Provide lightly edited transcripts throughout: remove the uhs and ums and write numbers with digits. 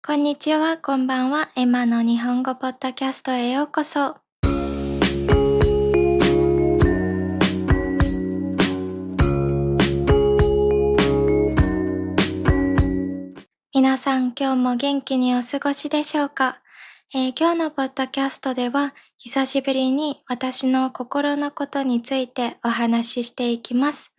こんにちは、こんばんは。エマの日本語ポッドキャストへようこそ。皆さん、今日も元気にお過ごしでしょうか？今日のポッドキャストでは、久しぶりに私の心のことについてお話ししていきます。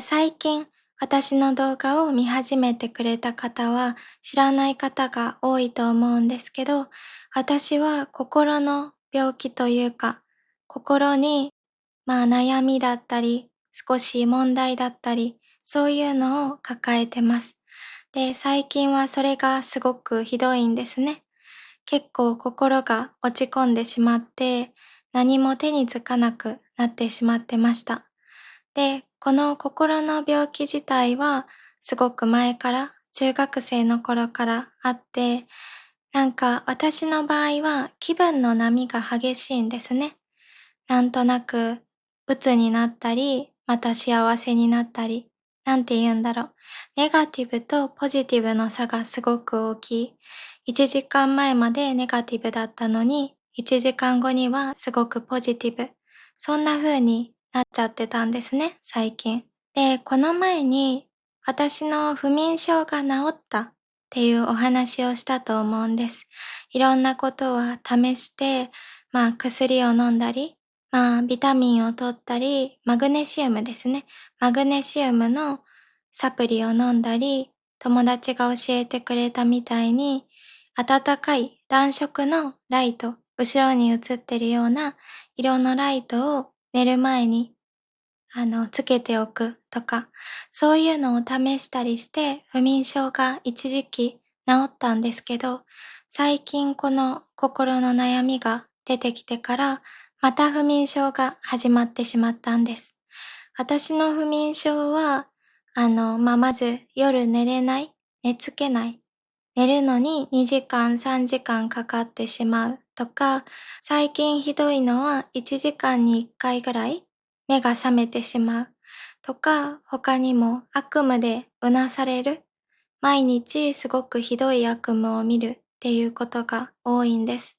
最近、私の動画を見始めてくれた方は知らない方が多いと思うんですけど、私は心の病気というか、心に悩みだったり、少し問題だったり、そういうのを抱えてます。で、最近はそれがすごくひどいんですね。結構心が落ち込んでしまって、何も手につかなくなってしまってました。で、この心の病気自体はすごく前から、中学生の頃からあって、私の場合は気分の波が激しいんですね。なんとなく鬱になったり、また幸せになったり、なんて言うんだろう。ネガティブとポジティブの差がすごく大きい。1時間前までネガティブだったのに、1時間後にはすごくポジティブ。そんな風になっちゃってたんですね、最近。で、この前に私の不眠症が治ったっていうお話をしたと思うんです。いろんなことを試して、薬を飲んだり、ビタミンを取ったり、マグネシウムですね。マグネシウムのサプリを飲んだり、友達が教えてくれたみたいに、暖かい暖色のライト、後ろに映ってるような色のライトを寝る前につけておくとか、そういうのを試したりして、不眠症が一時期治ったんですけど、最近この心の悩みが出てきてから、また不眠症が始まってしまったんです。私の不眠症は、まず夜寝れない、寝つけない、寝るのに2時間3時間かかってしまうとか、最近ひどいのは1時間に1回ぐらい目が覚めてしまうとか、他にも悪夢でうなされる。毎日すごくひどい悪夢を見るっていうことが多いんです。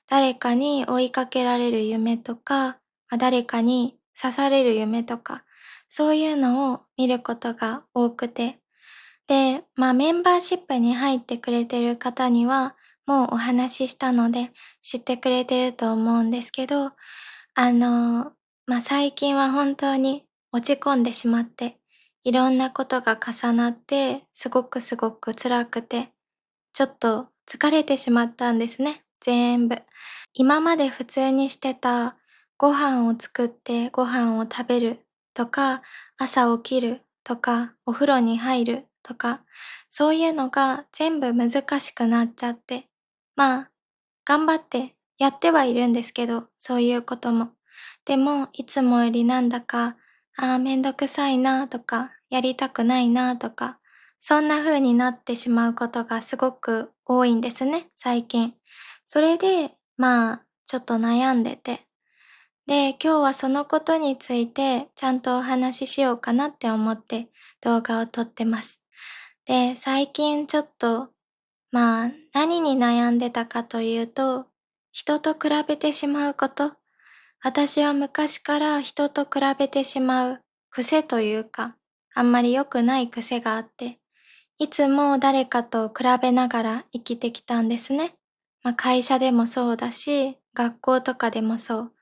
誰かに追いかけられる夢とか、誰かに刺される夢とか、そういうのを見ることが多くて。で、メンバーシップに入ってくれてる方には、もうお話ししたので知ってくれてると思うんですけど、最近は本当に落ち込んでしまって、いろんなことが重なって、すごく辛くて、ちょっと疲れてしまったんですね、全部。今まで普通にしてたご飯を作ってご飯を食べるとか、朝起きるとか、お風呂に入るとか、そういうのが全部難しくなっちゃって、頑張ってやってはいるんですけど、そういうことも。でも、いつもよりなんだか、めんどくさいなとか、やりたくないなとか、そんな風になってしまうことがすごく多いんですね、最近。それで、ちょっと悩んでて。で、今日はそのことについてちゃんとお話ししようかなって思って動画を撮ってます。で、最近ちょっと、何に悩んでたかというと、人と比べてしまうこと。私は昔から人と比べてしまう癖というか、あんまり良くない癖があって、いつも誰かと比べながら生きてきたんですね。会社でもそうだし、学校とかでもそう。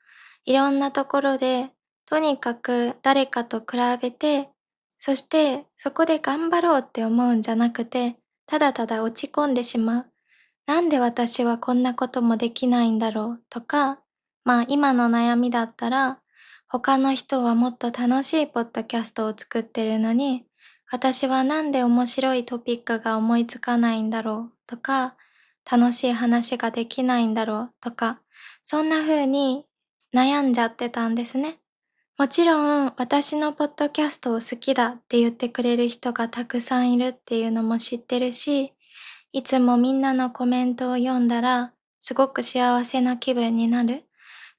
いろんなところで、とにかく誰かと比べて、そしてそこで頑張ろうって思うんじゃなくて、ただただ落ち込んでしまう。なんで私はこんなこともできないんだろうとか、今の悩みだったら、他の人はもっと楽しいポッドキャストを作ってるのに、私はなんで面白いトピックが思いつかないんだろうとか、楽しい話ができないんだろうとか、そんな風に悩んじゃってたんですね。もちろん私のポッドキャストを好きだって言ってくれる人がたくさんいるっていうのも知ってるし、いつもみんなのコメントを読んだらすごく幸せな気分になる。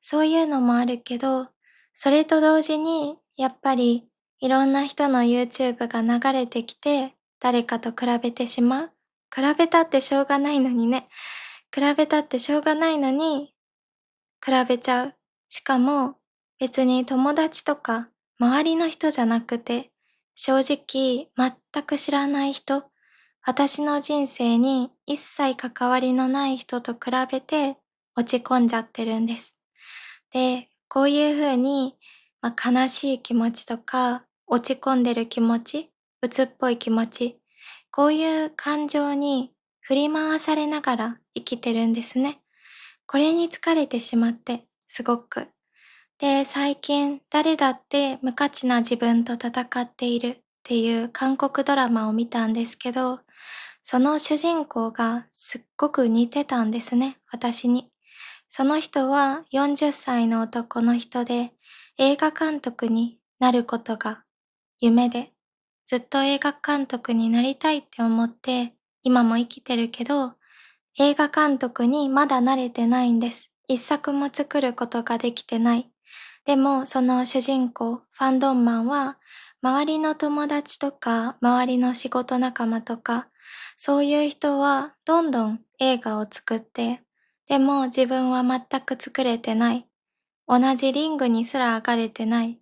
そういうのもあるけど、それと同時にやっぱりいろんな人の YouTube が流れてきて誰かと比べてしまう。比べたってしょうがないのにね。比べたってしょうがないのに、比べちゃう。しかも、別に友達とか、周りの人じゃなくて、正直、全く知らない人、私の人生に一切関わりのない人と比べて落ち込んじゃってるんです。で、こういう風に、悲しい気持ちとか、落ち込んでる気持ち、鬱っぽい気持ち、こういう感情に振り回されながら生きてるんですね。これに疲れてしまって、すごく。で、最近誰だって無価値な自分と戦っているっていう韓国ドラマを見たんですけど、その主人公がすっごく似てたんですね、私に。その人は40歳の男の人で、映画監督になることが夢で、ずっと映画監督になりたいって思って、今も生きてるけど、映画監督にまだ慣れてないんです。一作も作ることができてない。でも、その主人公、ファンドンマンは、周りの友達とか、周りの仕事仲間とか、そういう人はどんどん映画を作って、でも自分は全く作れてない。同じリングにすら上がれてない。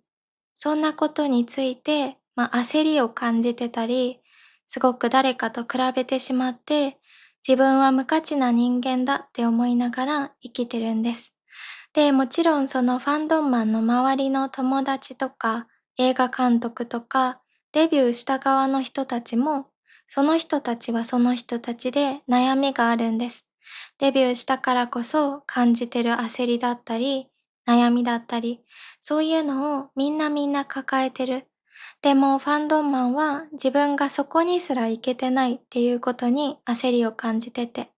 そんなことについて、焦りを感じてたり、すごく誰かと比べてしまって、自分は無価値な人間だって思いながら生きてるんです。で、もちろんそのファンドンマンの周りの友達とか、映画監督とか、デビューした側の人たちも、その人たちはその人たちで悩みがあるんです。デビューしたからこそ感じてる焦りだったり、悩みだったり、そういうのをみんな抱えてる。でもファンドンマンは自分がそこにすら行けてないっていうことに焦りを感じてて、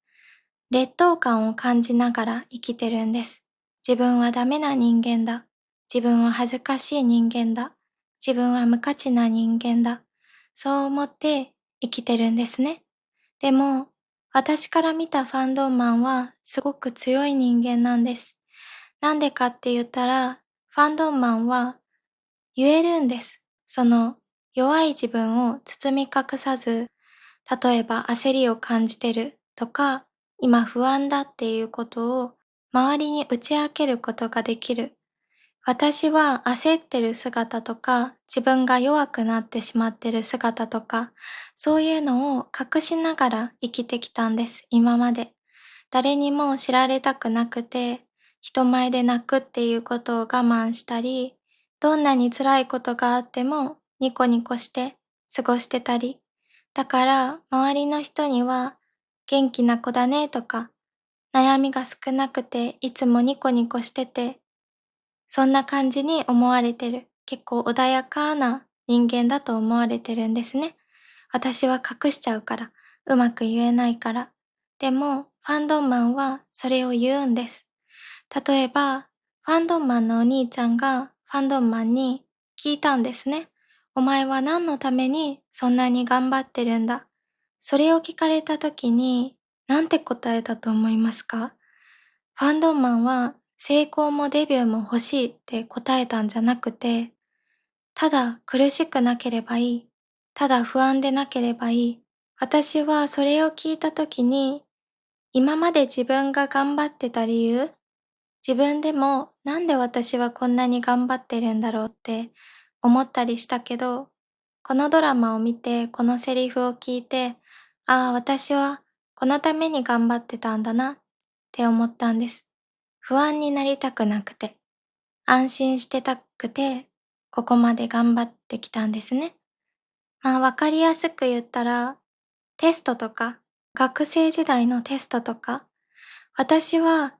劣等感を感じながら生きてるんです。自分はダメな人間だ。自分は恥ずかしい人間だ。自分は無価値な人間だ。そう思って生きてるんですね。でも、私から見たファンドンマンはすごく強い人間なんです。なんでかって言ったら、ファンドンマンは言えるんです。その弱い自分を包み隠さず、例えば焦りを感じてるとか、今不安だっていうことを周りに打ち明けることができる。私は焦ってる姿とか、自分が弱くなってしまってる姿とか、そういうのを隠しながら生きてきたんです、今まで。誰にも知られたくなくて、人前で泣くっていうことを我慢したり、どんなに辛いことがあってもニコニコして過ごしてたり。だから周りの人には元気な子だねとか、悩みが少なくていつもニコニコしてて、そんな感じに思われてる。結構穏やかな人間だと思われてるんですね。私は隠しちゃうから、うまく言えないから。でも、ファンドンマンはそれを言うんです。例えば、ファンドンマンのお兄ちゃんがファンドンマンに聞いたんですね。お前は何のためにそんなに頑張ってるんだ。それを聞かれた時に、なんて答えたと思いますか？ファンドンマンは成功もデビューも欲しいって答えたんじゃなくて、ただ苦しくなければいい。ただ不安でなければいい。私はそれを聞いたときに、今まで自分が頑張ってた理由、自分でもなんで私はこんなに頑張ってるんだろうって思ったりしたけど、このドラマを見てこのセリフを聞いて、ああ、私はこのために頑張ってたんだなって思ったんです。不安になりたくなくて、安心してたくて、ここまで頑張ってきたんですね。わかりやすく言ったら、テストとか、学生時代のテストとか、私は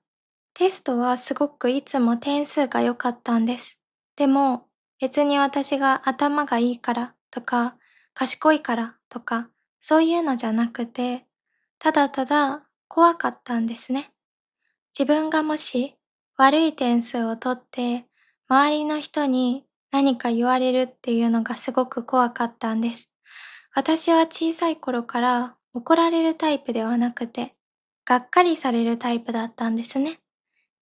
テストはすごくいつも点数が良かったんです。でも、別に私が頭がいいからとか、賢いからとか、そういうのじゃなくて、ただただ怖かったんですね。自分がもし悪い点数を取って、周りの人に何か言われるっていうのがすごく怖かったんです。私は小さい頃から怒られるタイプではなくて、がっかりされるタイプだったんですね。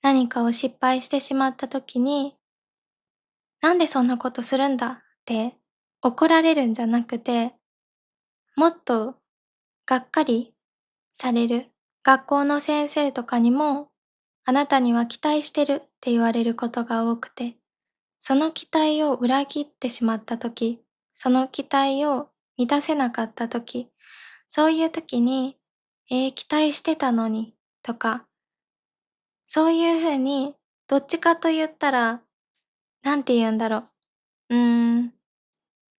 何かを失敗してしまった時に、なんでそんなことするんだって怒られるんじゃなくて、もっとがっかりされる。学校の先生とかにも、あなたには期待してるって言われることが多くて、その期待を裏切ってしまったとき、その期待を満たせなかったとき、そういうときに、期待してたのに、とか、そういうふうに、どっちかと言ったら、なんて言うんだろう。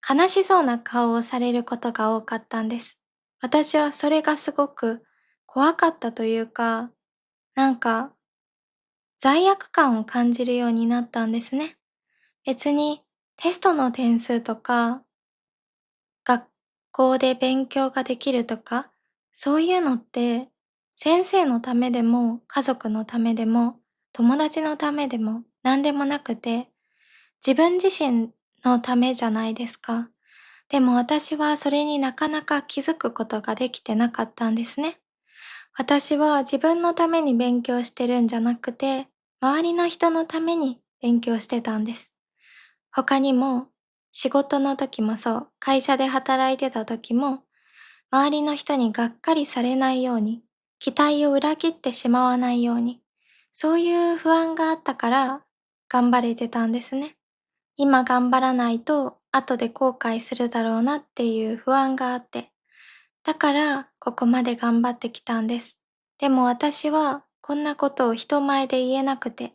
悲しそうな顔をされることが多かったんです。私はそれがすごく怖かったというか、なんか罪悪感を感じるようになったんですね。別にテストの点数とか、学校で勉強ができるとか、そういうのって先生のためでも家族のためでも友達のためでも何でもなくて、自分自身のためじゃないですか。でも私はそれになかなか気づくことができてなかったんですね。私は自分のために勉強してるんじゃなくて、周りの人のために勉強してたんです。他にも、仕事の時もそう、会社で働いてた時も、周りの人にがっかりされないように、期待を裏切ってしまわないように、そういう不安があったから頑張れてたんですね。今頑張らないと後で後悔するだろうなっていう不安があって、だからここまで頑張ってきたんです。でも私はこんなことを人前で言えなくて、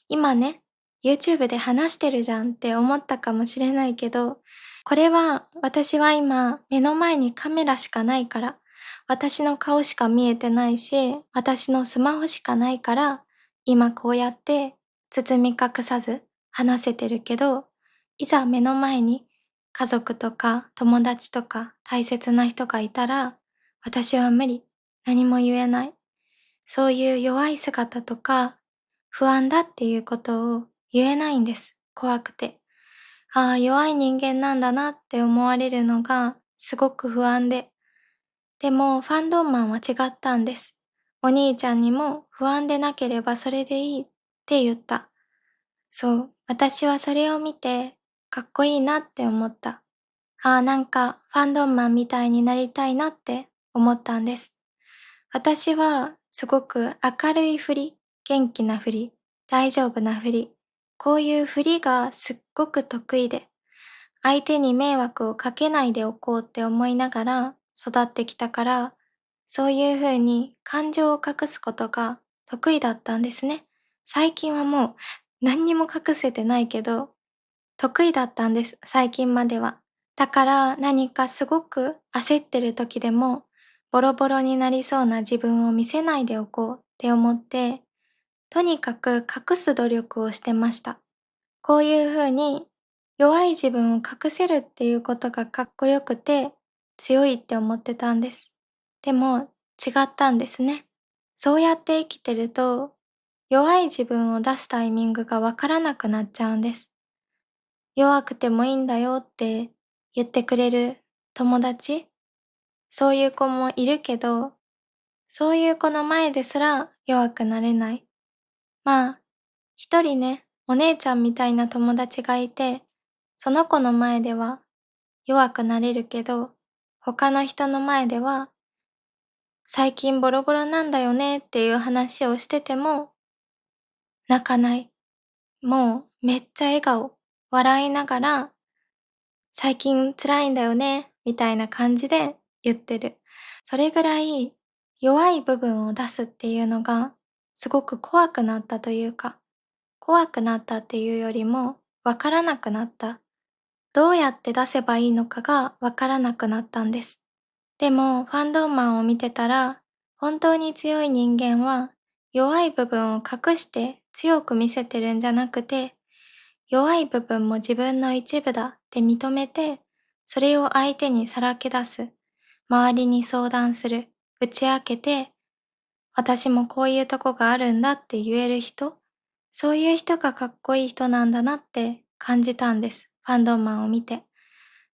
今ね、YouTube で話してるじゃんって思ったかもしれないけど、これは私は今目の前にカメラしかないから、私の顔しか見えてないし、私のスマホしかないから、今こうやって包み隠さず話せてるけど、いざ目の前に家族とか友達とか大切な人がいたら、私は無理、何も言えない。そういう弱い姿とか、不安だっていうことを言えないんです。怖くて。ああ、弱い人間なんだなって思われるのがすごく不安で。でも、ファンドンマンは違ったんです。お兄ちゃんにも不安でなければそれでいいって言った。そう、私はそれを見てかっこいいなって思った。ああ、なんかファンドンマンみたいになりたいなって思ったんです。私はすごく明るい振り、元気な振り、大丈夫な振り、こういう振りがすっごく得意で、相手に迷惑をかけないでおこうって思いながら育ってきたから、そういう風に感情を隠すことが得意だったんですね。最近はもう何にも隠せてないけど、得意だったんです、最近までは。だから何かすごく焦ってる時でも、ボロボロになりそうな自分を見せないでおこうって思って、とにかく隠す努力をしてました。こういう風に弱い自分を隠せるっていうことがかっこよくて強いって思ってたんです。でも違ったんですね。そうやって生きてると弱い自分を出すタイミングがわからなくなっちゃうんです。弱くてもいいんだよって言ってくれる友達、そういう子もいるけど、そういう子の前ですら弱くなれない。まあ、一人ね、お姉ちゃんみたいな友達がいて、その子の前では弱くなれるけど、他の人の前では、最近ボロボロなんだよねっていう話をしてても、泣かない。もうめっちゃ笑顔、笑いながら、最近辛いんだよね、みたいな感じで言ってる。それぐらい弱い部分を出すっていうのが、すごく怖くなったというか、怖くなったっていうよりも、わからなくなった。どうやって出せばいいのかがわからなくなったんです。でも、ファンドーマンを見てたら、本当に強い人間は、弱い部分を隠して強く見せてるんじゃなくて、弱い部分も自分の一部だって認めて、それを相手にさらけ出す。周りに相談する。打ち明けて、私もこういうとこがあるんだって言える人、そういう人がかっこいい人なんだなって感じたんです。ファンドンマンを見て。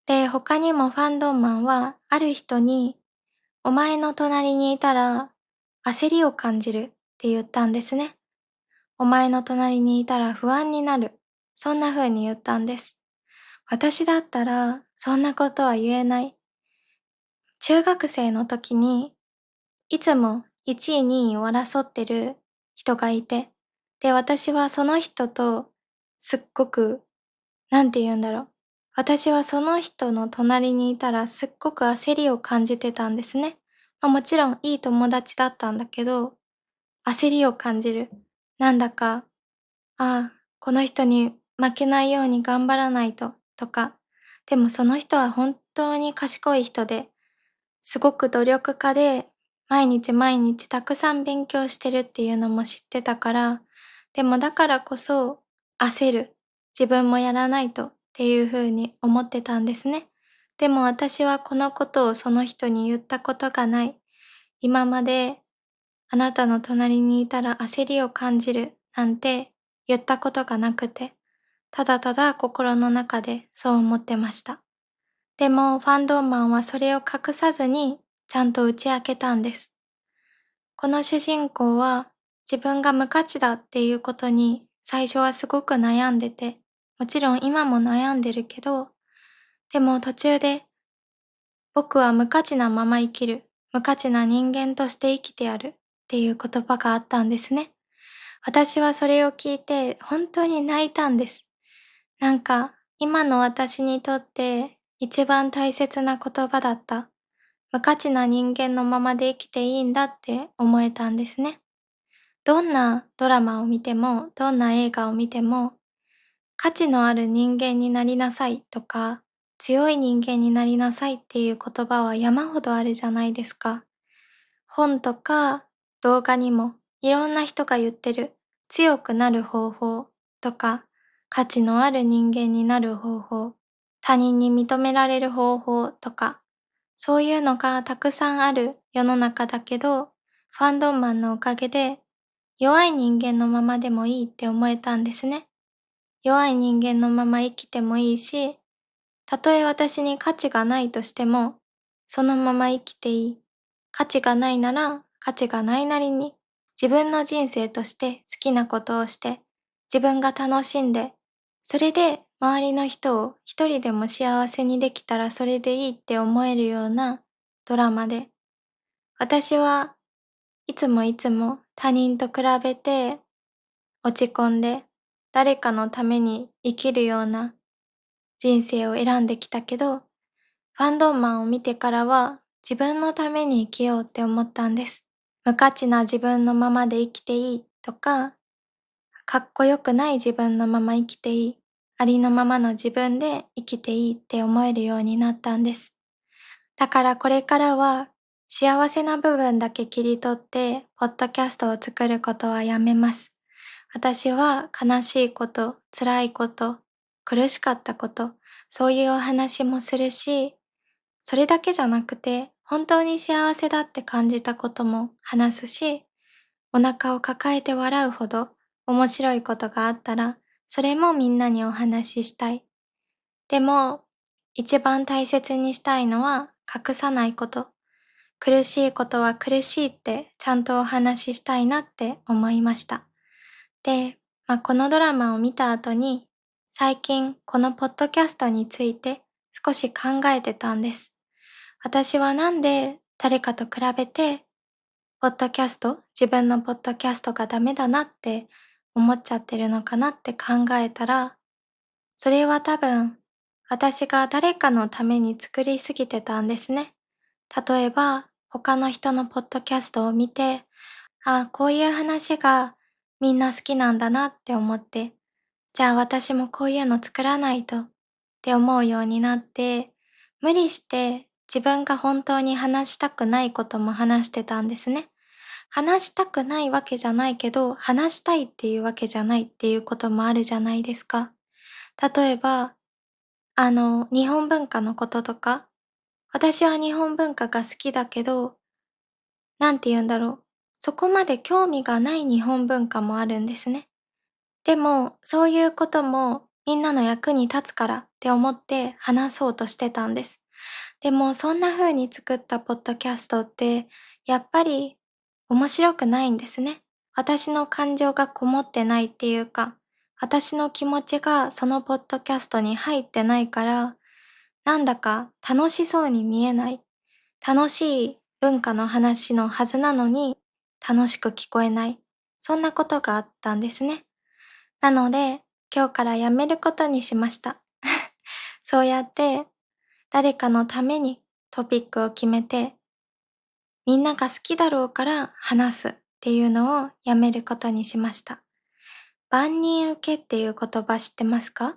で、他にもファンドンマンは、ある人に、お前の隣にいたら、焦りを感じるって言ったんですね。お前の隣にいたら不安になる。そんな風に言ったんです。私だったら、そんなことは言えない。中学生の時に、いつも1位2位を争ってる人がいて、で、私はその人とすっごく、なんて言うんだろう。私はその人の隣にいたらすっごく焦りを感じてたんですね。もちろんいい友達だったんだけど、焦りを感じる。なんだか、この人に負けないように頑張らないと、とか。でもその人は本当に賢い人で、すごく努力家で、毎日毎日たくさん勉強してるっていうのも知ってたから、でもだからこそ焦る。自分もやらないとっていうふうに思ってたんですね。でも私はこのことをその人に言ったことがない。今まであなたの隣にいたら焦りを感じるなんて言ったことがなくて、ただただ心の中でそう思ってました。でもファンドーマンはそれを隠さずにちゃんと打ち明けたんです。この主人公は自分が無価値だっていうことに最初はすごく悩んでて、もちろん今も悩んでるけど、でも途中で僕は無価値なまま生きる、無価値な人間として生きてやるっていう言葉があったんですね。私はそれを聞いて本当に泣いたんです。なんか今の私にとって一番大切な言葉だった。無価値な人間のままで生きていいんだって思えたんですね。どんなドラマを見ても、どんな映画を見ても、価値のある人間になりなさいとか、強い人間になりなさいっていう言葉は山ほどあるじゃないですか。本とか動画にもいろんな人が言ってる強くなる方法とか、価値のある人間になる方法、他人に認められる方法とか、そういうのがたくさんある世の中だけど、ファンドンマンのおかげで弱い人間のままでもいいって思えたんですね。弱い人間のまま生きてもいいし、たとえ私に価値がないとしても、そのまま生きていい。価値がないなら価値がないなりに自分の人生として好きなことをして自分が楽しんで、それで周りの人を一人でも幸せにできたらそれでいいって思えるようなドラマで、私はいつもいつも他人と比べて落ち込んで誰かのために生きるような人生を選んできたけど、ファンドーマンを見てからは自分のために生きようって思ったんです。無価値な自分のままで生きていいとか、かっこよくない自分のまま生きていい、ありのままの自分で生きていいって思えるようになったんです。だからこれからは幸せな部分だけ切り取ってポッドキャストを作ることはやめます。私は悲しいこと、辛いこと、苦しかったこと、そういうお話もするし、それだけじゃなくて、本当に幸せだって感じたことも話すし、お腹を抱えて笑うほど面白いことがあったら、それもみんなにお話ししたい。でも、一番大切にしたいのは隠さないこと。苦しいことは苦しいってちゃんとお話ししたいなって思いました。で、このドラマを見た後に、最近このポッドキャストについて少し考えてたんです。私はなんで誰かと比べて、ポッドキャスト、自分のポッドキャストがダメだなって思っちゃってるのかなって考えたら、それは多分、私が誰かのために作りすぎてたんですね。例えば、他の人のポッドキャストを見て、こういう話がみんな好きなんだなって思って、じゃあ私もこういうの作らないとって思うようになって、無理して自分が本当に話したくないことも話してたんですね。話したくないわけじゃないけど、話したいっていうわけじゃないっていうこともあるじゃないですか。例えば、日本文化のこととか、私は日本文化が好きだけど、なんて言うんだろう。そこまで興味がない日本文化もあるんですね。でも、そういうこともみんなの役に立つからって思って話そうとしてたんです。でも、そんな風に作ったポッドキャストって、やっぱり面白くないんですね。私の感情がこもってないっていうか、私の気持ちがそのポッドキャストに入ってないから、なんだか楽しそうに見えない。楽しい文化の話のはずなのに楽しく聞こえない。そんなことがあったんですね。なので、今日からやめることにしました。そうやって誰かのためにトピックを決めて、みんなが好きだろうから話すっていうのをやめることにしました。万人受けっていう言葉知ってますか？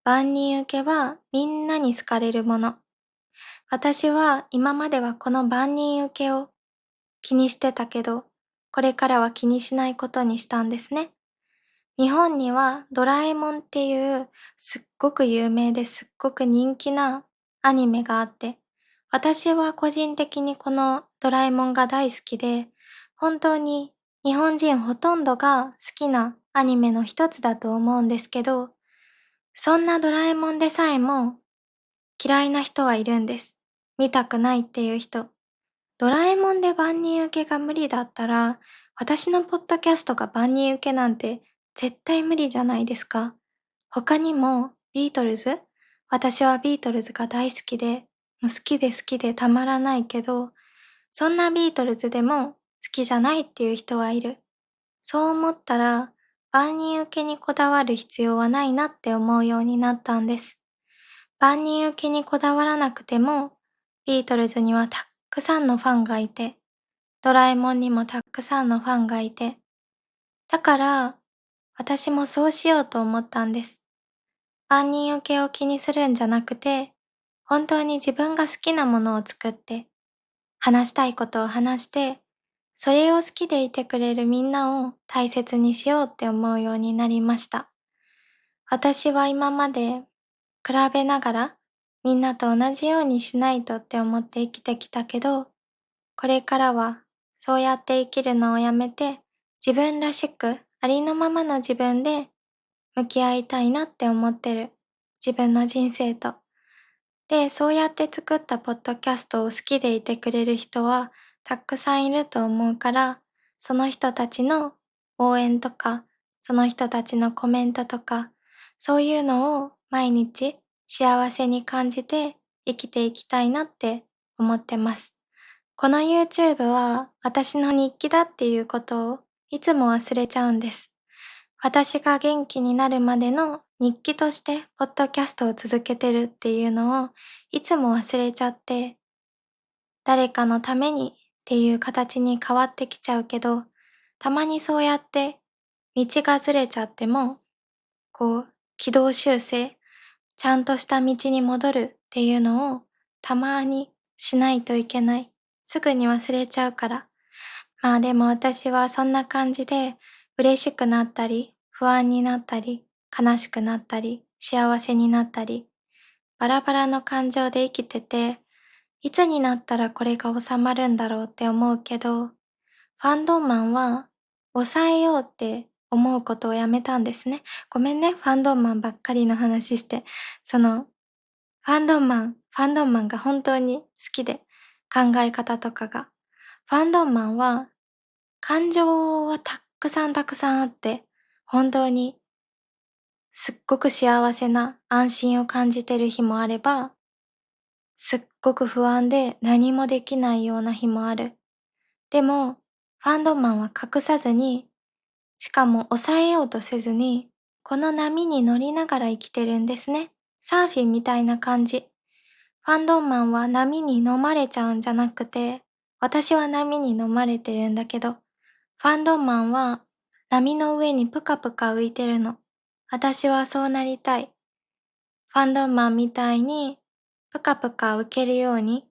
万人受けはみんなに好かれるもの。私は今まではこの万人受けを気にしてたけど、これからは気にしないことにしたんですね。日本にはドラえもんっていうすっごく有名ですっごく人気なアニメがあって、私は個人的にこのドラえもんが大好きで、本当に日本人ほとんどが好きなアニメの一つだと思うんですけど、そんなドラえもんでさえも嫌いな人はいるんです。見たくないっていう人。ドラえもんで万人受けが無理だったら、私のポッドキャストが万人受けなんて絶対無理じゃないですか。他にもビートルズ私はビートルズが大好きで、もう好きでたまらないけど、そんなビートルズでも好きじゃないっていう人はいる。そう思ったら、万人受けにこだわる必要はないなって思うようになったんです。万人受けにこだわらなくても、ビートルズにはたくさんのファンがいて、ドラえもんにもたくさんのファンがいて、だから、私もそうしようと思ったんです。万人受けを気にするんじゃなくて、本当に自分が好きなものを作って、話したいことを話して、それを好きでいてくれるみんなを大切にしようって思うようになりました。私は今まで比べながらみんなと同じようにしないとって思って生きてきたけど、これからはそうやって生きるのをやめて自分らしくありのままの自分で向き合いたいなって思ってる。自分の人生と。で、そうやって作ったポッドキャストを好きでいてくれる人はたくさんいると思うから、その人たちの応援とか、その人たちのコメントとか、そういうのを毎日幸せに感じて生きていきたいなって思ってます。この YouTube は私の日記だっていうことをいつも忘れちゃうんです。私が元気になるまでの日記としてポッドキャストを続けてるっていうのをいつも忘れちゃって、誰かのためにっていう形に変わってきちゃうけど、たまにそうやって道がずれちゃっても、軌道修正、ちゃんとした道に戻るっていうのをたまにしないといけない。すぐに忘れちゃうから。まあでも私はそんな感じで嬉しくなったり、不安になったり、悲しくなったり、幸せになったり、バラバラの感情で生きてて、いつになったらこれが収まるんだろうって思うけど、ファンドマンは抑えようって思うことをやめたんですね。ごめんね、ファンドマンばっかりの話して。ファンドマンが本当に好きで、考え方とかが。ファンドマンは感情はたくさんあって、本当にすっごく幸せな安心を感じてる日もあれば、すっごく不安で何もできないような日もある。でも、ファンドマンは隠さずに、しかも抑えようとせずに、この波に乗りながら生きてるんですね。サーフィンみたいな感じ。ファンドマンは波に飲まれちゃうんじゃなくて、私は波に飲まれてるんだけど、ファンドマンは波の上にぷかぷか浮いてるの。私はそうなりたい。ファンドマンみたいにぷかぷか浮けるように、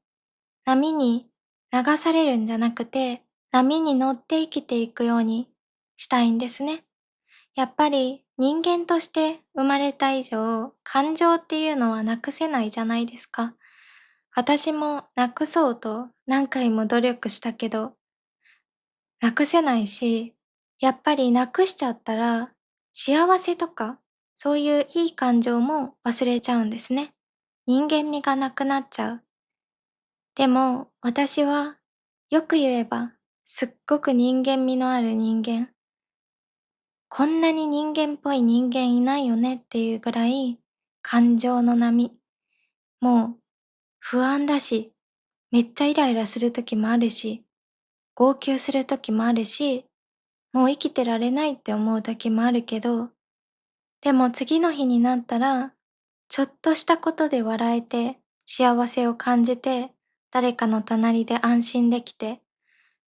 波に流されるんじゃなくて、波に乗って生きていくようにしたいんですね。やっぱり人間として生まれた以上、感情っていうのはなくせないじゃないですか。私もなくそうと何回も努力したけど、なくせないし、やっぱりなくしちゃったら、幸せとか、そういういい感情も忘れちゃうんですね。人間味がなくなっちゃう。でも、私は、よく言えば、すっごく人間味のある人間。こんなに人間っぽい人間いないよねっていうぐらい、感情の波。もう、不安だし、めっちゃイライラする時もあるし、号泣する時もあるし、もう生きてられないって思う時もあるけど、でも次の日になったら、ちょっとしたことで笑えて、幸せを感じて、誰かの隣で安心できて、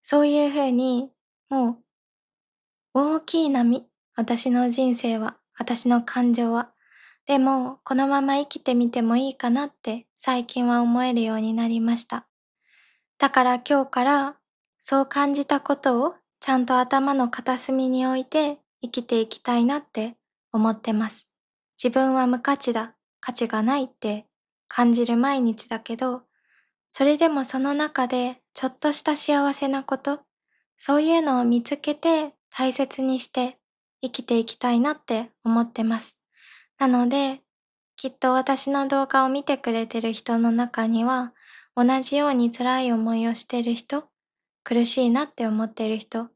そういう風に、もう大きい波、私の人生は、私の感情は。でも、このまま生きてみてもいいかなって最近は思えるようになりました。だから今日からそう感じたことをちゃんと頭の片隅に置いて生きていきたいなって思ってます。自分は無価値だ、価値がないって感じる毎日だけど、それでもその中でちょっとした幸せなこと、そういうのを見つけて大切にして生きていきたいなって思ってます。なので、きっと私の動画を見てくれてる人の中には、同じように辛い思いをしてる人、苦しいなって思ってる人、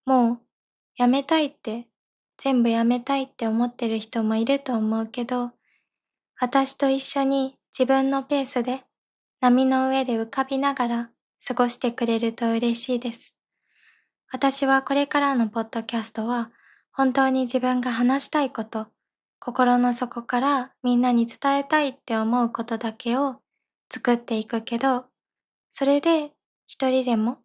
もうやめたいって、全部やめたいって思ってる人もいると思うけど、私と一緒に自分のペースで波の上で浮かびながら過ごしてくれると嬉しいです。私はこれからのポッドキャストは本当に自分が話したいこと、心の底からみんなに伝えたいって思うことだけを作っていくけど、それで一人でも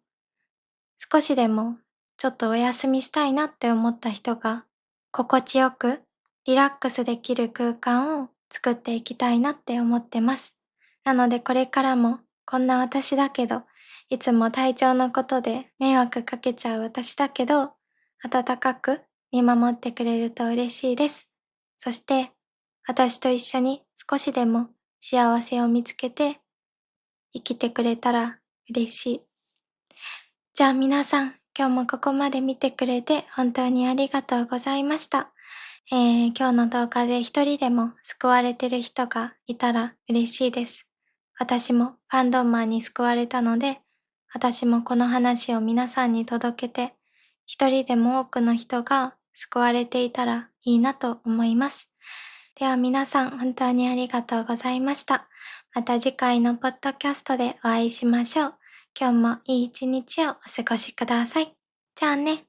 少しでもちょっとお休みしたいなって思った人が心地よくリラックスできる空間を作っていきたいなって思ってます。なのでこれからもこんな私だけど、いつも体調のことで迷惑かけちゃう私だけど、温かく見守ってくれると嬉しいです。そして私と一緒に少しでも幸せを見つけて生きてくれたら嬉しい。じゃあ皆さん、今日もここまで見てくれて本当にありがとうございました。今日の動画で一人でも救われてる人がいたら嬉しいです。私もファンドンマンに救われたので、私もこの話を皆さんに届けて、一人でも多くの人が救われていたらいいなと思います。では皆さん本当にありがとうございました。また次回のポッドキャストでお会いしましょう。今日もいい一日をお過ごしください。じゃあね。